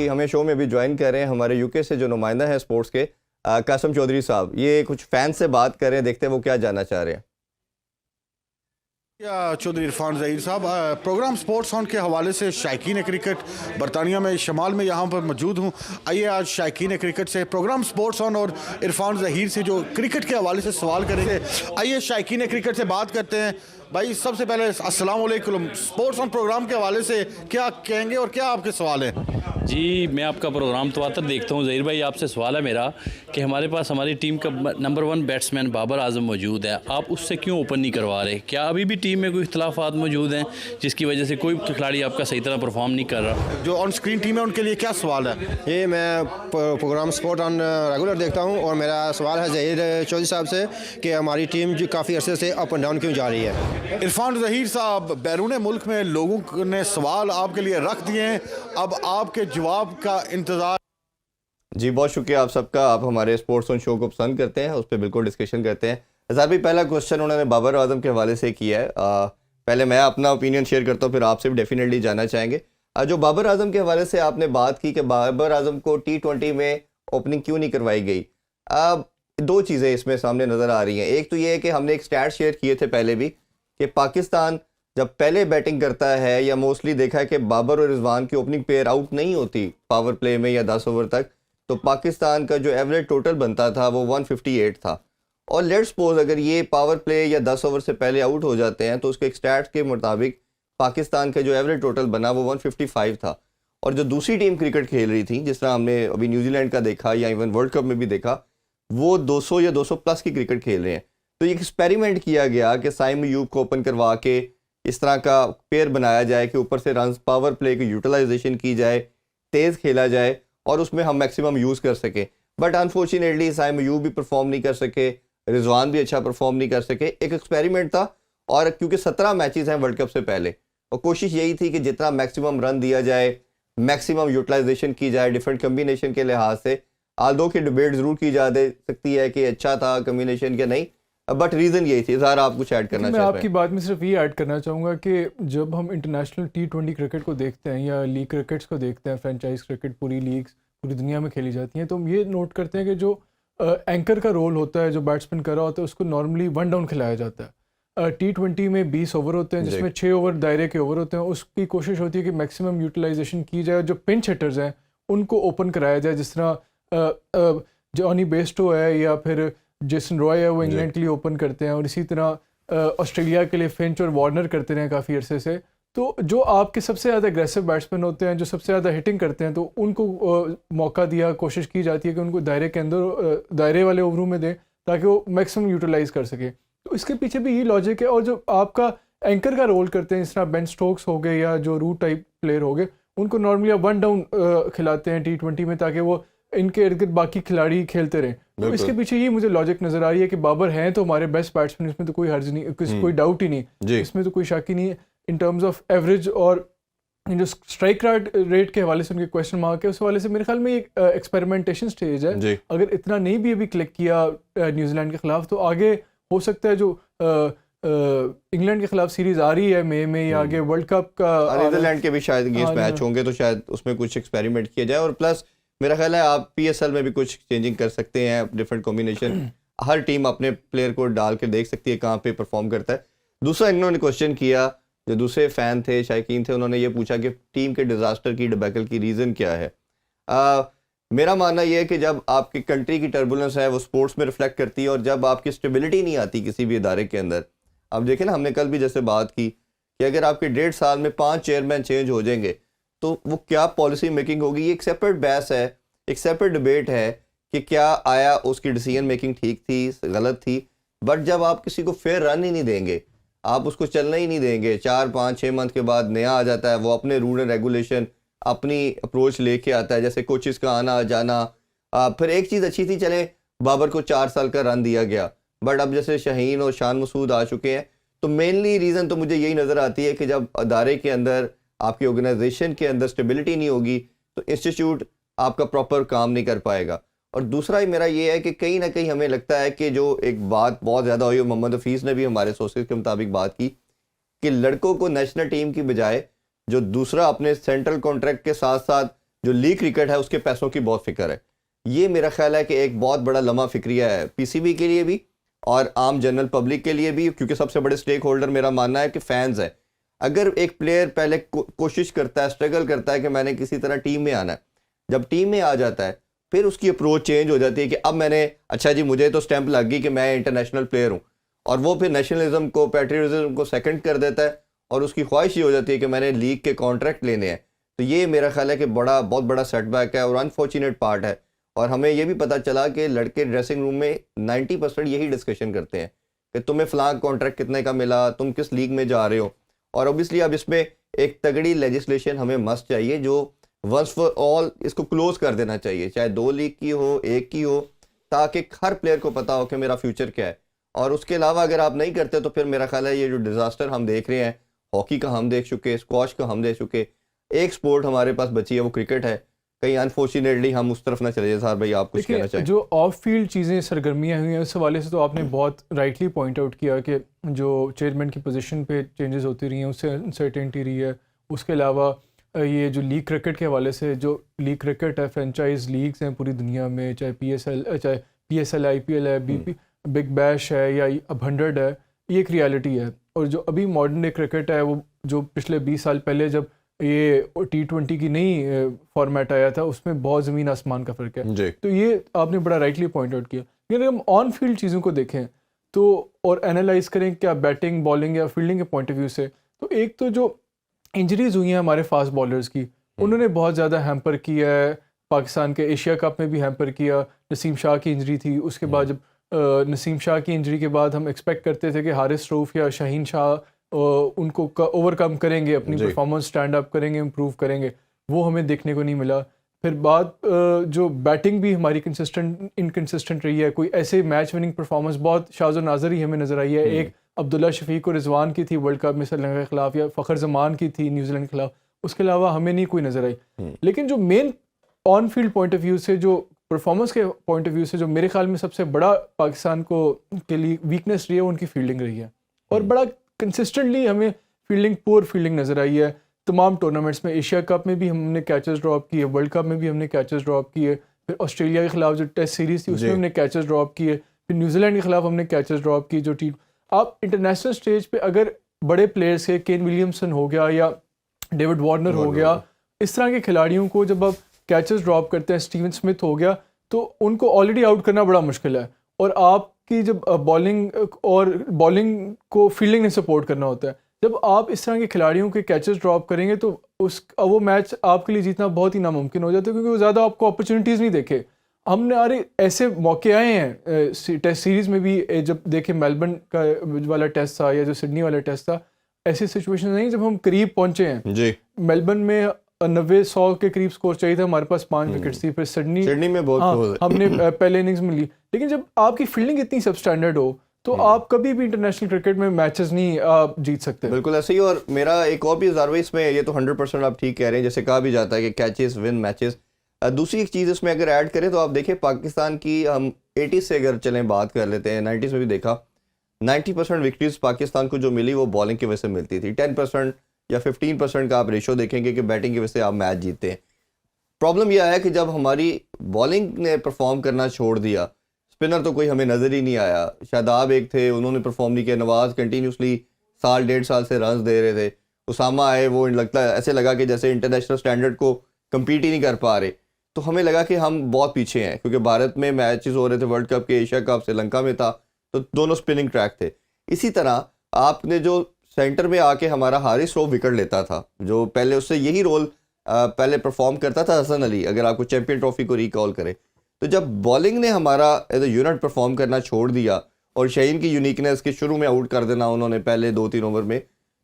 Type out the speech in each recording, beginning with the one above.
ابھی ہمیں شو میں بھی جوائن کر رہے ہیں ہمارے یو کے سے جو نمائندہ ہیں اسپورٹس کے قاسم چودھری صاحب. یہ کچھ فین سے بات کر رہے ہیں, دیکھتے ہیں وہ کیا جاننا چاہ رہے ہیں. چودھری عرفان ظہیر صاحب, پروگرام سپورٹس آن کے حوالے سے شائقین کرکٹ برطانیہ میں شمال میں یہاں پر موجود ہوں. آئیے آج شائقین کرکٹ سے پروگرام سپورٹس آن اور عرفان ظہیر سے جو کرکٹ کے حوالے سے سوال کریں گے. آئیے شائقین کرکٹ سے بات کرتے ہیں. بھائی سب سے پہلے السلام علیکم, سپورٹس آن پروگرام کے حوالے سے کیا کہیں گے اور کیا آپ کے سوال ہیں؟ جی میں آپ کا پروگرام تواتر دیکھتا ہوں. ظہیر بھائی آپ سے سوال ہے میرا کہ ہمارے پاس ہماری ٹیم کا نمبر 1 بیٹسمین بابر اعظم موجود ہے, آپ اس سے کیوں اوپن نہیں کروا رہے؟ کیا ابھی بھی ٹیم میں کوئی اختلافات موجود ہیں جس کی وجہ سے کوئی کھلاڑی آپ کا صحیح طرح پرفارم نہیں کر رہا؟ جو آن اسکرین ٹیم ہے ان کے لیے کیا سوال ہے؟ یہ میں پروگرام سپورٹ آن ریگولر دیکھتا ہوں اور میرا سوال ہے ظہیر چودھری صاحب سے کہ ہماری ٹیم جو کافی عرصے سے اپ اینڈ ڈاؤن کیوں جا رہی ہے. عرفان ظہیر صاحب, بیرون ملک میں لوگوں نے سوال آپ کے لیے رکھ دیے ہیں, اب آپ کے جواب کا انتظار. جی بہت شکریہ آپ سب کا, آپ ہمارے اسپورٹس آن شو کو پسند کرتے ہیں, اس پہ بالکل ڈسکشن کرتے ہیں. اظہر بھائی پہلا کوشچن انہوں نے بابر اعظم کے حوالے سے کیا ہے. پہلے میں اپنا اوپینین شیئر کرتا ہوں, پھر آپ سے بھی ڈیفینیٹلی جاننا چاہیں گے. جو بابر اعظم کے حوالے سے آپ نے بات کی کہ بابر اعظم کو T20 میں اوپننگ کیوں نہیں کروائی گئی, دو چیزیں اس میں سامنے نظر آ رہی ہیں. ایک تو یہ ہے کہ ہم نے ایک سٹیٹ شیئر کیے تھے پہلے بھی کہ پاکستان جب پہلے بیٹنگ کرتا ہے یا موسٹلی دیکھا ہے کہ بابر اور رضوان کی اوپننگ پیئر آؤٹ نہیں ہوتی پاور پلے میں یا 10 اوور تک, تو پاکستان کا جو ایوریج ٹوٹل بنتا تھا وہ 158 تھا. اور لیٹ سپوز اگر یہ پاور پلے یا 10 اوور سے پہلے آؤٹ ہو جاتے ہیں تو اس کے اسٹیٹس کے مطابق پاکستان کا جو ایوریج ٹوٹل بنا وہ 155 تھا. اور جو دوسری ٹیم کرکٹ کھیل رہی تھی, جس طرح ہم نے ابھی نیوزی لینڈ کا دیکھا یا ایون ورلڈ کپ میں بھی دیکھا, وہ 200 یا 200 پلس کی کرکٹ کھیل رہے ہیں. تو یہ ایکسپیریمنٹ کیا گیا کہ سائم ایوب کو اوپن کروا کے اس طرح کا پیئر بنایا جائے کہ اوپر سے رنز پاور پلے کی یوٹیلائزیشن کی جائے, تیز کھیلا جائے اور اس میں ہم میکسیمم یوز کر سکیں. بٹ انفارچونیٹلی سائم ایوب بھی پرفارم نہیں کر سکے, رضوان بھی اچھا پرفارم نہیں کر سکے. ایک ایکسپیریمنٹ تھا, اور کیونکہ 17 میچز ہیں ورلڈ کپ سے پہلے, اور کوشش یہی تھی کہ جتنا میکسیمم رن دیا جائے, میکسیمم یوٹیلائزیشن کی جائے ڈیفرنٹ کمبینیشن کے لحاظ سے. آلدو کی ڈیبیٹ ضرور کی جا سکتی ہے کہ اچھا تھا کمبینیشن کے نہیں, بٹ ریزن یہی تھی. اظہار آپ کچھ ایڈ کرنا چاہتے ہیں؟ میں آپ کی بات میں صرف یہ ایڈ کرنا چاہوں گا کہ جب ہم انٹرنیشنل T20 کرکٹ کو دیکھتے ہیں یا لیگ کرکٹس کو دیکھتے ہیں, فرینچائز کرکٹ پوری لیگز پوری دنیا میں کھیلی جاتی ہیں, تو ہم یہ نوٹ کرتے ہیں کہ جو اینکر کا رول ہوتا ہے, جو بیٹسمین کر رہا ہوتا ہے, اس کو نارملی 1 ڈاؤن کھلایا جاتا ہے. T20 میں 20 اوور ہوتے ہیں جس میں 6 اوور دائرے کے اوور ہوتے ہیں. اس کی کوشش ہوتی ہے کہ میکسیمم یوٹیلائزیشن کی جائے, جو پنچ ہٹرز ہیں ان کو اوپن کرایا جائے, جس طرح جانی بیسٹو ہے یا پھر جیسن رائے ہے, وہ انگلینڈ کے لیے اوپن کرتے ہیں, اور اسی طرح آسٹریلیا کے لیے فنچ اور وارنر کرتے رہے کافی عرصے سے. تو جو آپ کے سب سے زیادہ اگریسو بیٹسمین ہوتے ہیں, جو سب سے زیادہ ہٹنگ کرتے ہیں, تو ان کو موقع دیا, کوشش کی جاتی ہے کہ ان کو دائرے کے اندر دائرے والے اووروں میں دیں تاکہ وہ میکسیمم یوٹیلائز کر سکے. تو اس کے پیچھے بھی یہ لاجک ہے. اور جو آپ کا اینکر کا رول کرتے ہیں, جس طرح بین سٹوکس ہو گئے یا جو روٹ ٹائپ پلیئر ہو گئے, ان کو نارملی 1 ڈاؤن کھلاتے ہیں T20 میں تاکہ وہ ان کے ارد گرد باقی کھلاڑی کھیلتے رہیں. تو اس کے پیچھے یہ مجھے لاجک نظر آ رہی ہے کہ بابر ہیں تو ہمارے بیسٹ بیٹسمین, اس میں تو کوئی حرج نہیں, کوئی ڈاؤٹ ہی نہیں, اس میں تو کوئی شک ہی نہیں ہے. ان ٹرمز آف ایوریج اور جو اسٹرائک ریٹ کے حوالے سے ان کے کویشچن مارک ہے, اس حوالے سے میرے خیال میں ایک ایکسپیریمنٹیشن سٹیج ہے. اگر اتنا نہیں بھی ابھی کلک کیا نیوزی لینڈ کے خلاف, تو آگے ہو سکتا ہے جو انگلینڈ کے خلاف سیریز آ رہی ہے مئی میں, یا آگے ورلڈ کپ کا نیدرلینڈ کے بھی شاید اگینسٹ میچ ہوں گے, تو شاید اس میں کچھ ایکسپیریمنٹ کیا جائے. اور پلس میرا خیال ہے آپ PSL میں بھی کچھ چینجنگ کر سکتے ہیں, ڈفرینٹ کمبینیشن, ہر ٹیم اپنے پلیئر کو ڈال کے دیکھ سکتی ہے کہاں پہ پرفارم کرتا ہے. دوسرا انہوں نے کوشچن کیا, جو دوسرے فین تھے, شائقین تھے, انہوں نے یہ پوچھا کہ ٹیم کے ڈیزاسٹر کی, ڈبیکل کی ریزن کیا ہے. میرا ماننا یہ ہے کہ جب آپ کی کنٹری کی ٹربولنس ہے وہ سپورٹس میں ریفلیکٹ کرتی ہے, اور جب آپ کی اسٹیبلٹی نہیں آتی کسی بھی ادارے کے اندر. آپ دیکھیں نا, ہم نے کل بھی جیسے بات کی کہ اگر آپ کے 1.5 سال میں 5 چیئرمین چینج ہو جائیں گے تو وہ کیا پالیسی میکنگ ہوگی. یہ ایک سیپریٹ بحث ہے, ایک سیپریٹ ڈبیٹ ہے کہ کیا آیا اس کی ڈیسیژن میکنگ ٹھیک تھی, غلط تھی. بٹ جب آپ کسی کو فیئر رن ہی نہیں دیں گے, آپ اس کو چلنا ہی نہیں دیں گے, 4 5 6 منتھ کے بعد نیا آ جاتا ہے, وہ اپنے رول اینڈ ریگولیشن اپنی اپروچ لے کے آتا ہے, جیسے کوچز کا آنا جانا. پھر ایک چیز اچھی تھی, چلے بابر کو 4 سال کا رن دیا گیا, بٹ اب جیسے شاہین اور شان مسعود آ چکے ہیں, تو مینلی ریزن تو مجھے یہی نظر آتی ہے کہ جب ادارے کے اندر, آپ کی آرگنائزیشن کے اندر اسٹیبلٹی نہیں ہوگی تو انسٹیٹیوٹ آپ کا پراپر کام نہیں کر پائے گا. اور دوسرا میرا یہ ہے کہ کہیں نہ کہیں ہمیں لگتا ہے کہ جو ایک بات بہت زیادہ ہوئی, محمد حفیظ نے بھی ہمارے سورسز کے مطابق بات کی, کہ لڑکوں کو نیشنل ٹیم کی بجائے جو دوسرا اپنے سینٹرل کانٹریکٹ کے ساتھ ساتھ جو لیگ کرکٹ ہے اس کے پیسوں کی بہت فکر ہے. یہ میرا خیال ہے کہ ایک بہت بڑا لمحہ فکریہ ہے پی سی بی کے لیے بھی اور عام جنرل پبلک کے لیے بھی, کیونکہ سب سے بڑے سٹیک ہولڈر میرا ماننا ہے کہ فینز ہے. اگر ایک پلیئر پہلے کوشش کرتا ہے, اسٹرگل کرتا ہے کہ میں نے کسی طرح ٹیم میں آنا ہے, جب ٹیم میں آ جاتا ہے پھر اس کی اپروچ چینج ہو جاتی ہے کہ اب میں نے, اچھا جی مجھے تو اسٹیمپ لگ گئی کہ میں انٹرنیشنل پلیئر ہوں, اور وہ پھر نیشنلزم کو, پیٹریوٹزم کو سیکنڈ کر دیتا ہے اور اس کی خواہش یہ ہو جاتی ہے کہ میں نے لیگ کے کانٹریکٹ لینے ہیں. تو یہ میرا خیال ہے کہ بہت بڑا سیٹ بیک ہے اور انفارچونیٹ پارٹ ہے. اور ہمیں یہ بھی پتہ چلا کہ لڑکے ڈریسنگ روم میں 90% یہی ڈسکشن کرتے ہیں کہ تمہیں فلاں کانٹریکٹ کتنے کا ملا, تم کس لیگ میں جا رہے ہو. اور اوبیسلی اب اس میں ایک تگڑی لیجسلیشن ہمیں مسٹ چاہیے جو ونس فار آل اس کو کلوز کر دینا چاہیے, چاہے 2 لیگ کی ہو, 1 کی ہو, تاکہ ہر پلیئر کو پتا ہو کہ میرا فیوچر کیا ہے. اور اس کے علاوہ اگر آپ نہیں کرتے تو پھر میرا خیال ہے یہ جو ڈیزاسٹر ہم دیکھ رہے ہیں, ہاکی کا ہم دیکھ چکے, اسکواش کا ہم دیکھ چکے, ایک سپورٹ ہمارے پاس بچی ہے وہ کرکٹ ہے. کہیں انفارچونیٹلی ہم اس طرف نہ چلے جائیں. صاحب بھائی آپ کچھ کہنا چاہیں؟ جو آف فیلڈ چیزیں سرگرمیاں ہوئی ہیں اس حوالے سے تو آپ نے بہت رائٹلی پوائنٹ آؤٹ کیا کہ جو چیئرمین کی پوزیشن پہ چینجز ہوتی رہی ہیں اس سے انسرٹینٹی رہی ہے. اس کے علاوہ یہ جو لیگ کرکٹ کے حوالے سے, جو لیگ کرکٹ ہے, فرینچائز لیگز ہیں پوری دنیا میں, چاہے پی ایس ایل آئی پی ایل ہے, بگ بیش ہے یا اب 100 ہے, یہ ایک ریالٹی ہے. اور جو ابھی ماڈرن ڈے کرکٹ ہے وہ جو پچھلے 20 سال پہلے جب یہ T20 کی نئی فارمیٹ آیا تھا اس میں بہت زمین آسمان کا فرق ہے. تو یہ آپ نے بڑا رائٹلی پوائنٹ آؤٹ کیا. اگر ہم آن فیلڈ چیزوں کو دیکھیں تو اور انالائز کریں کیا بیٹنگ, بالنگ یا فیلڈنگ کے پوائنٹ آف ویو سے, تو ایک تو جو انجریز ہوئی ہیں ہمارے فاسٹ بالرز کی, انہوں نے بہت زیادہ ہیمپر کیا ہے. پاکستان کے ایشیا کپ میں بھی ہیمپر کیا. نسیم شاہ کی انجری تھی, اس کے بعد جب نسیم شاہ کی انجری کے بعد ہم ایکسپیکٹ کرتے تھے کہ حارث روف یا شاہین شاہ ان کو اوور کم کریں گے, اپنی پرفارمنس اسٹینڈ اپ کریں گے, امپروو کریں گے, وہ ہمیں دیکھنے کو نہیں ملا. پھر بعد جو بیٹنگ بھی ہماری انکنسسٹنٹ رہی ہے. کوئی ایسے میچ وننگ پرفارمنس بہت شاذ و نادر ہی ہمیں نظر آئی ہے. ایک عبداللہ شفیق اور رضوان کی تھی ورلڈ کپ میں سری لنکا کے خلاف, یا فخر زمان کی تھی نیوزی لینڈ کے خلاف, اس کے علاوہ ہمیں نہیں کوئی نظر آئی. لیکن جو مین آن فیلڈ پوائنٹ آف ویو سے, جو پرفارمنس کے پوائنٹ آف ویو سے جو میرے خیال میں سب سے بڑا پاکستان کو کے لیے ویکنیس رہی ہے, وہ ان کی فیلڈنگ رہی ہے. اور بڑا کنسسٹنٹلی ہمیں پور فیلڈنگ نظر آئی ہے تمام ٹورنامنٹس میں. ایشیا کپ میں بھی ہم نے کیچز ڈراپ کیے, ورلڈ کپ میں بھی ہم نے کیچز ڈراپ کیے, پھر آسٹریلیا کے خلاف جو ٹیسٹ سیریز تھی اس میں ہم نے کیچز ڈراپ کیے, پھر نیوزی لینڈ کے خلاف ہم نے کیچز ڈراپ کیے. جو ٹیم آپ انٹرنیشنل اسٹیج پہ اگر بڑے پلیئرس کے, کین ولیمسن ہو گیا یا ڈیوڈ وارنر ہو گیا, اس طرح کے کھلاڑیوں کو جب آپ کیچز ڈراپ کرتے ہیں, اسٹیون اسمتھ ہو گیا, تو ان کو آلریڈی آؤٹ کرنا بڑا مشکل ہے. اور آپ کی جب بالنگ کو فیلڈنگ نے سپورٹ کرنا ہوتا ہے, جب آپ اس طرح کے کھلاڑیوں کے کیچز ڈراپ کریں گے تو وہ میچ آپ کے لیے جیتنا بہت ہی ناممکن ہو جاتا ہے, کیونکہ وہ زیادہ آپ کو اپرچونیٹیز نہیں دیکھے. ہم نے ایسے موقع آئے ہیں ٹیسٹ سیریز میں بھی, جب دیکھیں میلبرن کا والا ٹیسٹ تھا یا جو سڈنی والا ٹیسٹ تھا, ایسی سچویشن نہیں جب ہم قریب پہنچے ہیں. جی میلبرن میں 90-100 کے قریب سکور چاہیے تھا, ہمارے پاس 5 وکٹس تھی. پھر سڈنی میں بہت ہم نے پہلے اننگز میں لی. لیکن جب آپ کی فیلڈنگ اتنی سب اسٹینڈرڈ ہو تو آپ کبھی بھی انٹرنیشنل کرکٹ میں میچز نہیں آپ جیت سکتے. بالکل ایسے ہی. اور میرا ایک اور بھی اظہار اس میں, یہ تو 100% آپ ٹھیک کہہ رہے ہیں, جیسے کہا بھی جاتا ہے کہ کیچز ون میچز. دوسری ایک چیز اس میں اگر ایڈ کریں تو آپ دیکھیں پاکستان کی, ہم 80s سے اگر چلیں بات کر لیتے ہیں, 90s میں بھی دیکھا 90% وکٹریز پاکستان کو جو ملی وہ بالنگ کی وجہ سے ملتی تھی. 10% یا 15% کا آپ ریشو دیکھیں گے کہ بیٹنگ کی وجہ سے آپ میچ جیتتے ہیں. پرابلم یہ آیا کہ جب ہماری بالنگ نے پرفارم کرنا چھوڑ دیا, اسپنر تو کوئی ہمیں نظر ہی نہیں آیا. شاداب ایک تھے, انہوں نے پرفارم نہیں کیا. نواز کنٹینیوسلی 1.5 سال سے رنز دے رہے تھے. اسامہ آئے, وہ لگتا ہے ایسے لگا کہ جیسے انٹرنیشنل اسٹینڈرڈ کو کمپیٹ ہی نہیں کر پا رہے. تو ہمیں لگا کہ ہم بہت پیچھے ہیں, کیونکہ بھارت میں میچز ہو رہے تھے ورلڈ کپ کے, ایشیا کپ سری لنکا میں تھا, تو دونوں اسپننگ ٹریک تھے. اسی طرح آپ نے جو سینٹر میں آ کے ہمارا حارث روف وکٹ لیتا تھا, جو پہلے اس سے یہی رول پہلے پرفارم کرتا تھا حسن علی, اگر آپ کو چیمپئن ٹرافی کو ریکال کریں. تو جب بالنگ نے ہمارا ایز اے یونٹ پرفارم کرنا چھوڑ دیا, اور شہین کی یونیکنیس کے شروع میں آؤٹ کر دینا انہوں نے پہلے 2-3 اوور میں,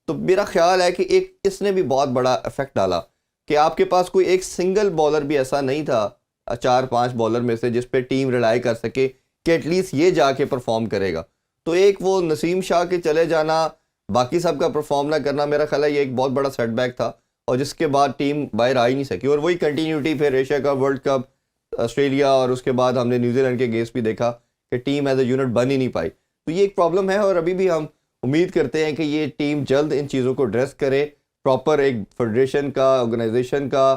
تو میرا خیال ہے کہ ایک اس نے بھی بہت بڑا افیکٹ ڈالا کہ آپ کے پاس کوئی ایک سنگل بالر بھی ایسا نہیں تھا 4-5 بالر میں سے جس پہ ٹیم ریلائی کر سکے کہ ایٹ لیسٹ یہ جا کے پرفارم کرے گا. تو ایک وہ نسیم شاہ کے چلے جانا, باقی سب کا پرفارم نہ کرنا, میرا خیال ہے یہ ایک بہت بڑا سیٹ بیک تھا, اور جس کے بعد ٹیم باہر آ ہی نہیں سکی. اور وہی کنٹینیوٹی پھر Asia cup, world cup, Australia, اور اس کے بعد ہم نے نیوزی لینڈ کے اگینسٹ بھی دیکھا کہ ٹیم ایز اے یونٹ بن ہی نہیں پائی. تو یہ ایک پرابلم ہے, اور ابھی بھی ہم امید کرتے ہیں کہ یہ ٹیم جلد ان چیزوں کو ایڈریس کرے. پراپر ایک فیڈریشن کا, آرگنائزیشن کا,